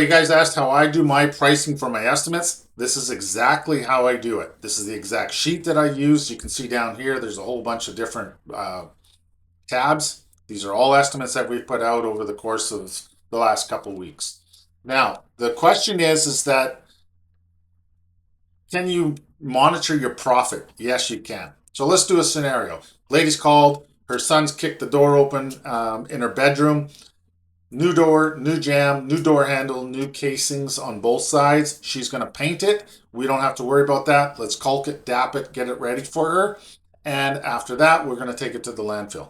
You guys asked how I do my pricing for my estimates. This is exactly how I do it. This is the exact sheet that I use. You can see down here, there's a whole bunch of different tabs. These are all estimates that we've put out over the course of the last couple weeks. Now, the question is that can you monitor your profit? Yes, you can. So let's do a scenario. Lady's called, her son's kicked the door open in her bedroom. New door, new jamb, new door handle, new casings on both sides. She's going to paint it. We don't have to worry about that. Let's caulk it, dap it, get it ready for her. And after that, we're going to take it to the landfill.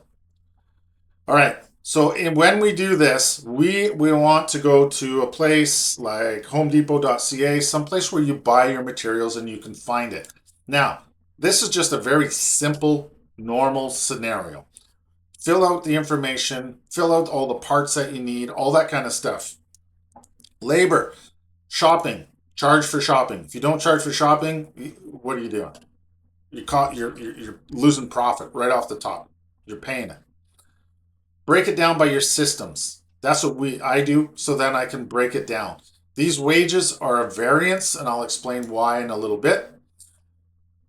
All right. So when we do this, we want to go to a place like homedepot.ca, someplace where you buy your materials and you can find it. Now, this is just a very simple, normal scenario. Fill out the information, fill out all the parts that you need, all that kind of stuff. Labor, shopping, charge for shopping. If you don't charge for shopping, what are you doing? You're losing profit right off the top. You're paying it. Break it down by your systems. That's what I do, so then I can break it down. These wages are a variance, and I'll explain why in a little bit.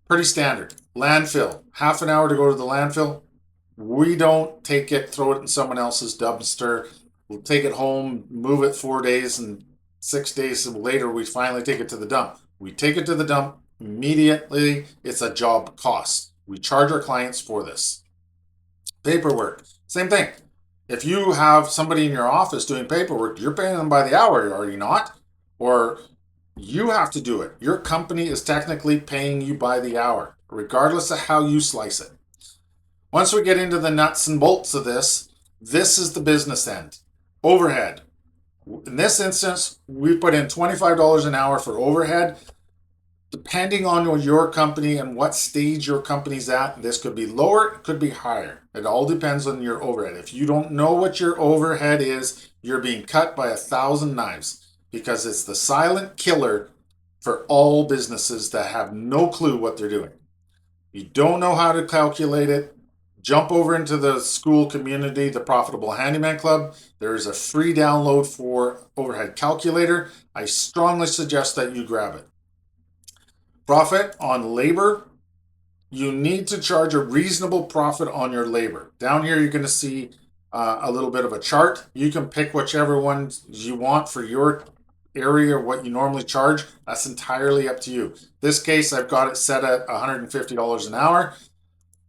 Pretty standard. Landfill, half an hour to go to the landfill. We don't take it, throw it in someone else's dumpster. We'll take it home, move it 4 days, and 6 days later, we finally take it to the dump. We take it to the dump immediately. It's a job cost. We charge our clients for this. Paperwork, same thing. If you have somebody in your office doing paperwork, you're paying them by the hour, are you not? Or you have to do it. Your company is technically paying you by the hour, regardless of how you slice it. Once we get into the nuts and bolts of this is the business end. Overhead. In this instance, we put in $25 an hour for overhead. Depending on your company and what stage your company's at, this could be lower, it could be higher. It all depends on your overhead. If you don't know what your overhead is, you're being cut by 1,000 knives because it's the silent killer for all businesses that have no clue what they're doing. You don't know how to calculate it. Jump over into the school community, the Profitable Handyman Club. There is a free download for overhead calculator. I strongly suggest that you grab it. Profit on labor. You need to charge a reasonable profit on your labor. Down here, you're going to see a little bit of a chart. You can pick whichever ones you want for your area, what you normally charge. That's entirely up to you. This case, I've got it set at $150 an hour.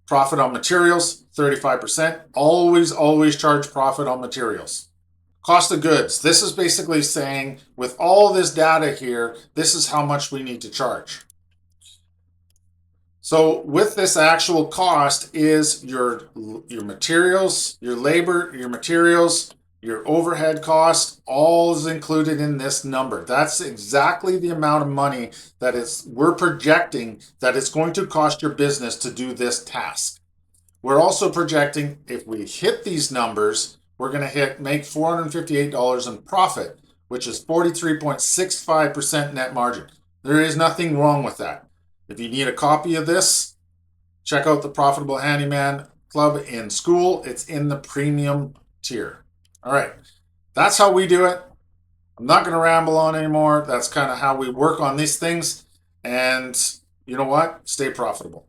Profit on materials, 35%. Always charge profit on materials. Cost of goods. This is basically saying, with all this data here, this is how much we need to charge. So with this actual cost is your materials, your labor, your materials, your overhead cost, all is included in this number. That's exactly the amount of money that we're projecting that it's going to cost your business to do this task. We're also projecting if we hit these numbers, we're going to make $458 in profit, which is 43.65% net margin. There is nothing wrong with that. If you need a copy of this, check out the Profitable Handyman Club in school. It's in the premium tier. All right, that's how we do it. I'm not going to ramble on anymore. That's kind of how we work on these things. And you know what? Stay profitable.